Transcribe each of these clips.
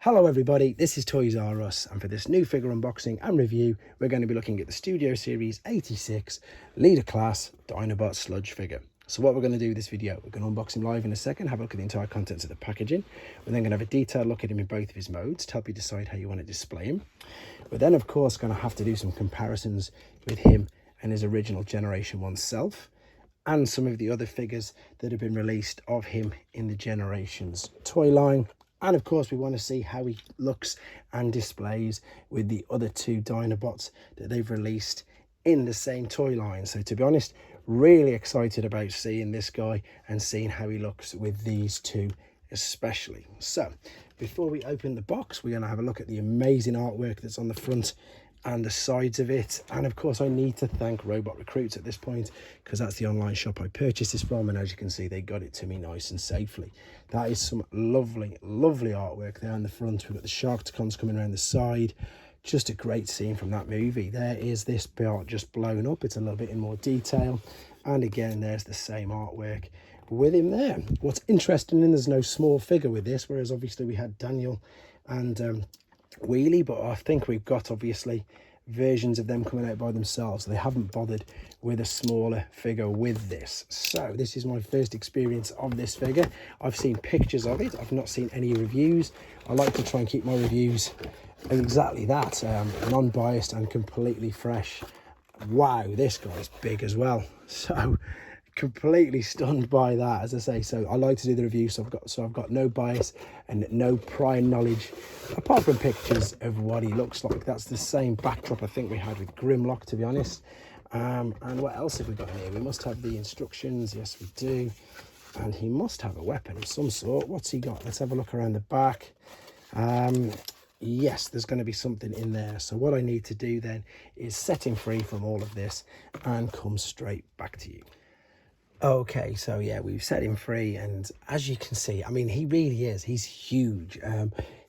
Hello everybody, this is Toys R Us, and for this new figure unboxing and review we're going to be looking at the Studio Series 86 Leader Class Dinobot Sludge figure. So what we're going to do with this video, we're going to unbox him live in a second, have a look at the entire contents of the packaging. We're then going to have a detailed look at him in both of his modes to help you decide how you want to display him. We're then of course going to have to do some comparisons with him and his original Generation 1 self, and some of the other figures that have been released of him in the Generations toy line. And of course we want to see how he looks and displays with the other two Dinobots that they've released in the same toy line. So to be honest, really excited about seeing this guy and seeing how he looks with these two especially. So before we open the box, we're going to have a look at the amazing artwork that's on the front and the sides of it. And of course I need to thank Robot Recruits at this point, because that's the online shop I purchased this from, and as you can see they got it to me nice and safely. That is some lovely artwork there on the front. We've got the Sharktacons coming around the side, just a great scene from that movie. There is this part just blown up, it's a little bit in more detail, and again there's the same artwork with him there. What's interesting is there's no small figure with this, whereas obviously we had Daniel and Wheelie, but I think we've got obviously versions of them coming out by themselves. They haven't bothered with a smaller figure with this. So this is my first experience of this figure. I've seen pictures of it, I've not seen any reviews. I like to try and keep my reviews exactly that, non-biased and completely fresh. Wow, this guy's big as well. So completely stunned by that, as I say. So I like to do the review, so I've got no bias and no prior knowledge apart from pictures of what he looks like. That's the same backdrop I think we had with Grimlock, to be honest. And what else have we got here? We must have the instructions. Yes, we do. And he must have a weapon of some sort. What's he got? Let's have a look around the back. Yes, there's going to be something in there. So what I need to do then is set him free from all of this and come straight back to you. Okay, so yeah, we've set him free, and as you can see, I mean, he really is, he's huge.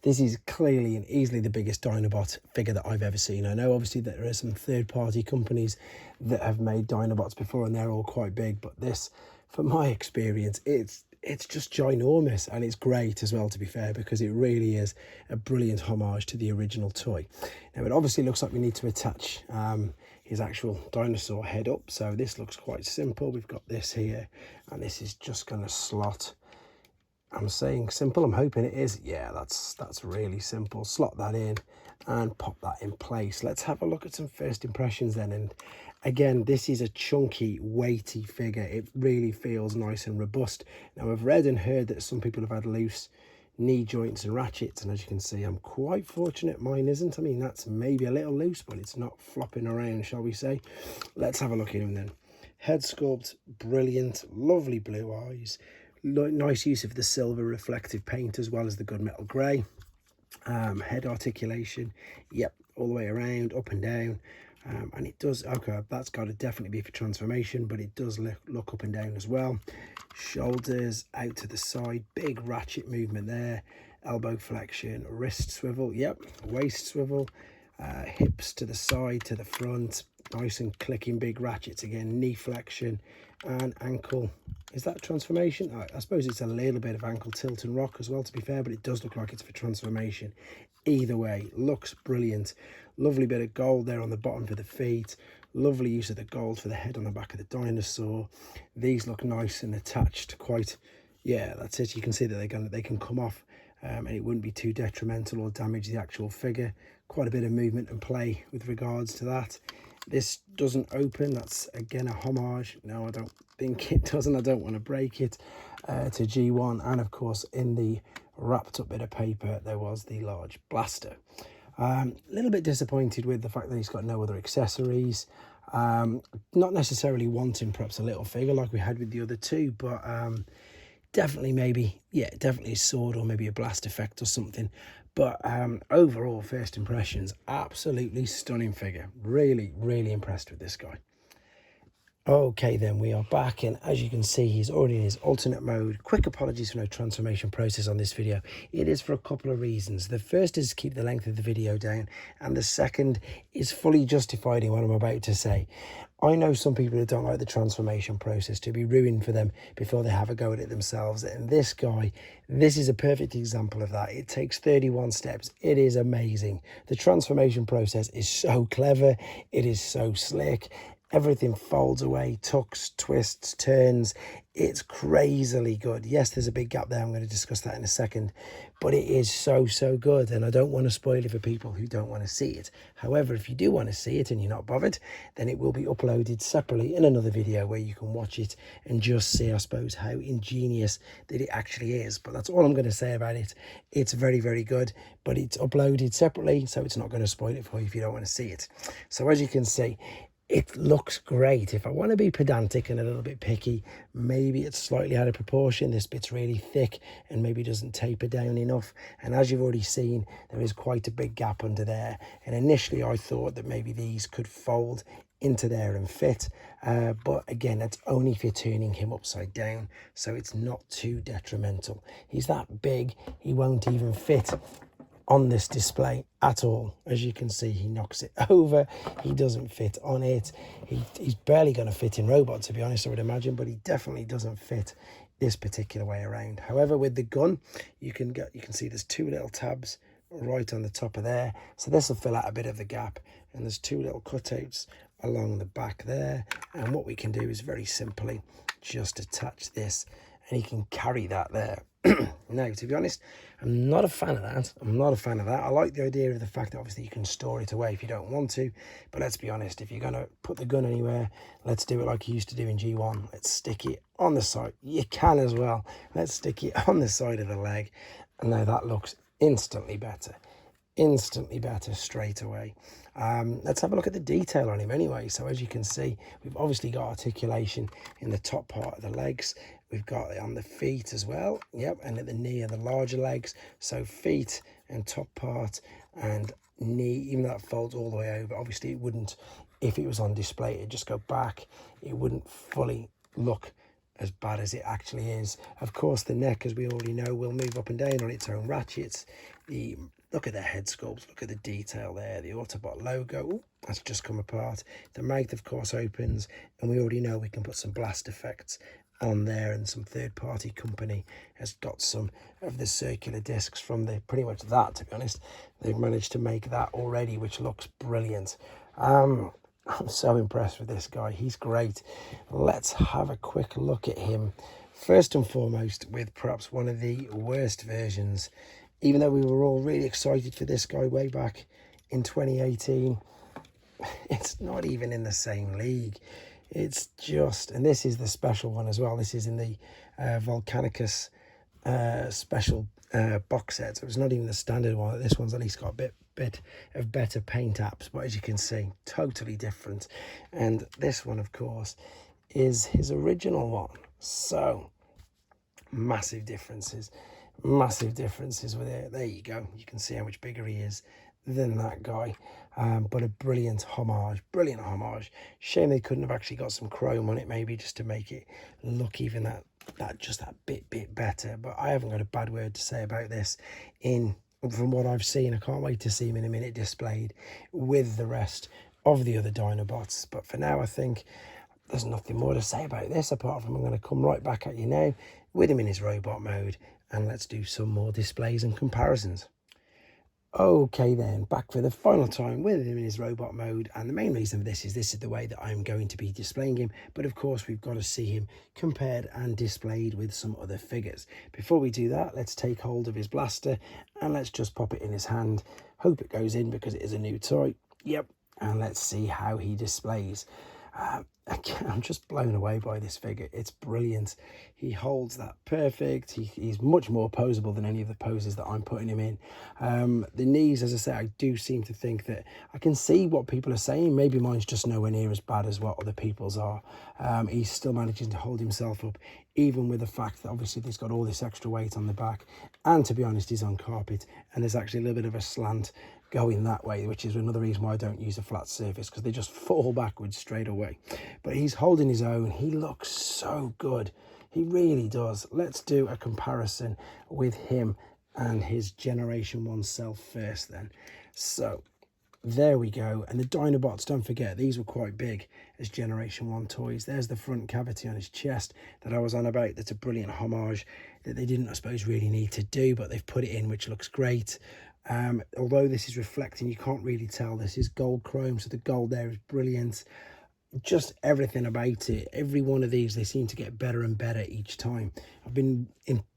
This is clearly and easily the biggest Dinobot figure that I've ever seen. I know obviously that there are some third-party companies that have made Dinobots before and they're all quite big, but this, from my experience, it's just ginormous, and it's great as well, to be fair, because it really is a brilliant homage to the original toy. Now it obviously looks like we need to attach his actual dinosaur head up, so this looks quite simple. We've got this here, and this is just going to slot. I'm saying simple, I'm hoping it is. Yeah, that's really simple. Slot that in and pop that in place. Let's have a look at some first impressions then. And again, this is a chunky, weighty figure. It really feels nice and robust. Now I've read and heard that some people have had loose knee joints and ratchets, and as you can see, I'm quite fortunate mine isn't. I mean, that's maybe a little loose, but it's not flopping around, shall we say. Let's have a look at him then. Head sculpt, brilliant, lovely blue eyes, nice use of the silver reflective paint as well as the gunmetal grey. Head articulation, yep, all the way around, up and down. And it does, okay, that's got to definitely be for transformation, but it does look up and down as well. Shoulders out to the side, big ratchet movement there, elbow flexion, wrist swivel, yep, waist swivel, hips to the side, to the front, nice and clicking big ratchets again, knee flexion, and ankle. Is that transformation? I suppose it's a little bit of ankle tilt and rock as well, to be fair, but it does look like it's for transformation. Either way, looks brilliant. Lovely bit of gold there on the bottom for the feet. Lovely use of the gold for the head on the back of the dinosaur. These look nice and attached quite, yeah, that's it. You can see that they can come off and it wouldn't be too detrimental or damage the actual figure. Quite a bit of movement and play with regards to that. This doesn't open, that's again a homage. No, I don't think it doesn't. I don't want to break it, to G1. And of course in the wrapped up bit of paper there was the large blaster. A little bit disappointed with the fact that he's got no other accessories. Not necessarily wanting perhaps a little figure like we had with the other two, but definitely maybe, yeah, definitely a sword or maybe a blast effect or something. But overall, first impressions, absolutely stunning figure. Really impressed with this guy. Okay, then we are back, and as you can see, he's already in his alternate mode. Quick apologies for no transformation process on this video. It is for a couple of reasons. The first is to keep the length of the video down, and the second is fully justified in what I'm about to say. I know some people who don't like the transformation process to be ruined for them before they have a go at it themselves, and this guy, this is a perfect example of that. It takes 31 steps. It is amazing. The transformation process is so clever. It is so slick. Everything folds away, tucks, twists, turns. It's crazily good. Yes, there's a big gap there. I'm going to discuss that in a second. But it is so, so good. And I don't want to spoil it for people who don't want to see it. However, if you do want to see it and you're not bothered, then it will be uploaded separately in another video where you can watch it and just see, I suppose, how ingenious that it actually is. But that's all I'm going to say about it. It's very, very good. But it's uploaded separately, so it's not going to spoil it for you if you don't want to see it. So as you can see, it looks great. If I want to be pedantic and a little bit picky, maybe it's slightly out of proportion. This bit's really thick and maybe doesn't taper down enough. And as you've already seen, there is quite a big gap under there. And initially I thought that maybe these could fold into there and fit. But again, that's only if you're turning him upside down. So it's not too detrimental. He's that big, he won't even fit on this display at all. As you can see, he knocks it over. He doesn't fit on it. He's barely going to fit in robot, to be honest, I would imagine, but he definitely doesn't fit this particular way around. However, with the gun, you can see there's two little tabs right on the top of there, so this will fill out a bit of the gap, and there's two little cutouts along the back there. And what we can do is very simply just attach this, and you can carry that there. Now, to be honest, I'm not a fan of that. I like the idea of the fact that obviously you can store it away if you don't want to. But let's be honest, if you're going to put the gun anywhere, let's do it like you used to do in G1. Let's stick it on the side. You can as well. Let's stick it on the side of the leg. And now that looks instantly better straight away. Let's have a look at the detail on him anyway. So as you can see, we've obviously got articulation in the top part of the legs. We've got it on the feet as well. Yep, and at the knee are the larger legs. So feet and top part and knee, even though that folds all the way over, obviously it wouldn't, if it was on display, it'd just go back. It wouldn't fully look as bad as it actually is. Of course, the neck, as we already know, will move up and down on its own ratchets. Look at the head sculpt, look at the detail there, the Autobot logo. Ooh, that's just come apart. The mouth, of course, opens, and we already know we can put some blast effects on there, and some third-party company has got some of the circular discs from pretty much that, to be honest. They've managed to make that already, which looks brilliant. I'm so impressed with this guy. He's great. Let's have a quick look at him. First and foremost, with perhaps one of the worst versions. Even though we were all really excited for this guy way back in 2018, it's not even in the same league. It's just, and this is the special one as well. This is in the Volcanicus special box set. So it's not even the standard one. This one's at least got a bit of better paint apps, but as you can see, totally different. And this one, of course, is his original one. So massive differences with it. There you go. You can see how much bigger he is than that guy. But a brilliant homage. Shame they couldn't have actually got some chrome on it, maybe, just to make it look even that bit better. But I haven't got a bad word to say about this. From what I've seen, I can't wait to see him in a minute displayed with the rest of the other Dinobots. But for now, I think there's nothing more to say about this, apart from I'm going to come right back at you now with him in his robot mode, and let's do some more displays and comparisons. Okay then, back for the final time with him in his robot mode, and the main reason for this is the way that I'm going to be displaying him, but of course we've got to see him compared and displayed with some other figures. Before we do that, let's take hold of his blaster and let's just pop it in his hand. Hope it goes in because it is a new toy. Yep, and let's see how he displays. I'm just blown away by this figure. It's brilliant. He holds that perfect. He's much more posable than any of the poses that I'm putting him in. The knees, as I say, I do seem to think that I can see what people are saying. Maybe mine's just nowhere near as bad as what other people's are. He's still managing to hold himself up, even with the fact that obviously he's got all this extra weight on the back. And to be honest, he's on carpet, and there's actually a little bit of a slant going that way, which is another reason why I don't use a flat surface, because they just fall backwards straight away. But he's holding his own. He looks so good. He really does. Let's do a comparison with him and his Generation 1 self first then. So there we go. And the Dinobots, don't forget, these were quite big as Generation 1 toys. There's the front cavity on his chest that I was on about. That's a brilliant homage that they didn't, I suppose, really need to do, but they've put it in, which looks great. Although this is reflecting, you can't really tell. This is gold chrome, so the gold there is brilliant. Just everything about it, every one of these, they seem to get better and better each time. I've been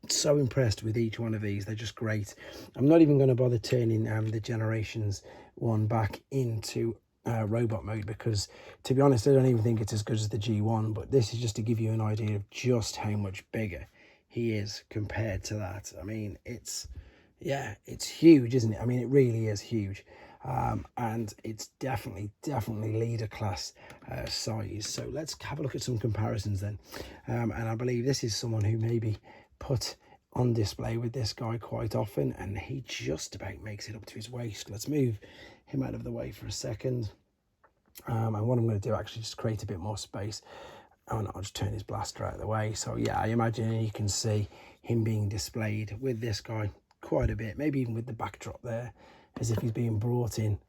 so impressed with each one of these. They're just great. I'm not even going to bother turning the Generations one back into robot mode, because to be honest, I don't even think it's as good as the G1, but this is just to give you an idea of just how much bigger he is compared to that. I mean, it's huge, isn't it? I mean, it really is huge. And it's definitely leader class size. So let's have a look at some comparisons then. And I believe this is someone who maybe put on display with this guy quite often, and he just about makes it up to his waist. Let's move him out of the way for a second. And what I'm going to do, actually, just create a bit more space. And I'll just turn his blaster out of the way. So yeah, I imagine you can see him being displayed with this guy quite a bit, maybe even with the backdrop there, as if he's being brought in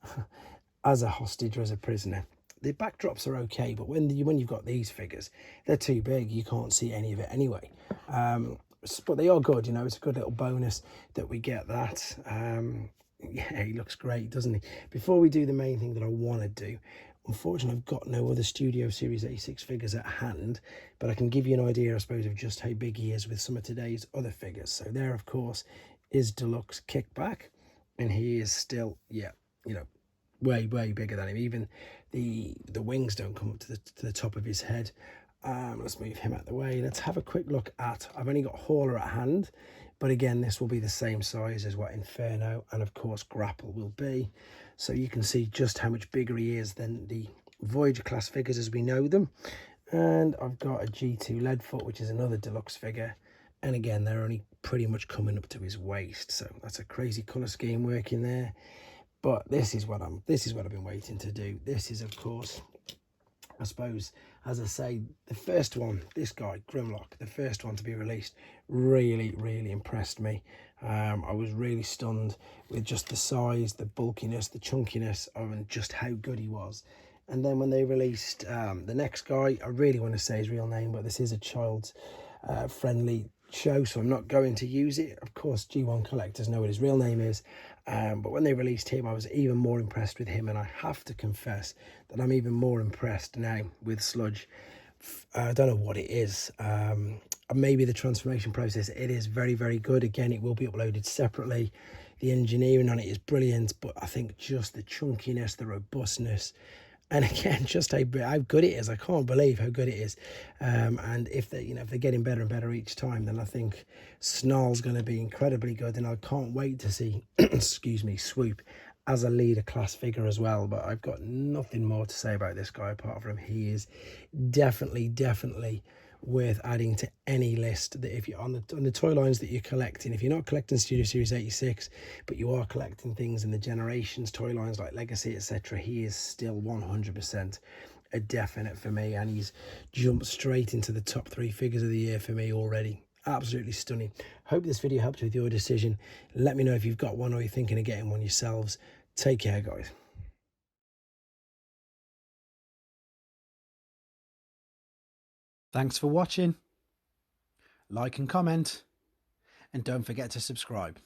as a hostage or as a prisoner. The backdrops are okay, but when you've got these figures, they're too big. You can't see any of it anyway. But they are good, you know. It's a good little bonus that we get that. Yeah, he looks great, doesn't he? Before we do the main thing that I want to do, unfortunately, I've got no other Studio Series 86 figures at hand, but I can give you an idea, I suppose, of just how big he is with some of today's other figures. So there, of course, is Deluxe Kickback, and he is still, yeah, you know, way bigger than him. Even the wings don't come up to the top of his head. Let's move him out of the way. Let's have a quick look at, I've only got Hauler at hand, but again, this will be the same size as what Inferno and of course Grapple will be. So you can see just how much bigger he is than the Voyager class figures as we know them. And I've got a G2 Leadfoot, which is another deluxe figure, and again, they're only pretty much coming up to his waist. So that's a crazy color scheme working there. But this is what I've been waiting to do. This is, of course, I suppose, as I say, the first one, this guy, Grimlock, the first one to be released, really impressed me. I was really stunned with just the size, the bulkiness, the chunkiness of, and just how good he was. And then when they released the next guy, I really want to say his real name, but this is a child friendly show, so I'm not going to use it. Of course, G1 collectors know what his real name is, but when they released him, I was even more impressed with him, and I have to confess that I'm even more impressed now with Sludge. I don't know what it is. Maybe the transformation process. It is very good. Again, it will be uploaded separately. The engineering on it is brilliant, but I think just the chunkiness, the robustness, and again, just how good it is. I can't believe how good it is. And if they're getting better and better each time, then I think Snarl's going to be incredibly good. And I can't wait to see, excuse me, Swoop as a leader class figure as well. But I've got nothing more to say about this guy apart from he is definitely worth adding to any list that if you're on the toy lines that you're collecting. If you're not collecting Studio Series 86, but you are collecting things in the Generations toy lines like Legacy, etc., he is still 100% a definite for me, and he's jumped straight into the top 3 figures of the year for me already. Absolutely stunning. Hope this video helped with your decision. Let me know if you've got one or you're thinking of getting one yourselves. Take care, guys. Thanks for watching. Like and comment, and don't forget to subscribe.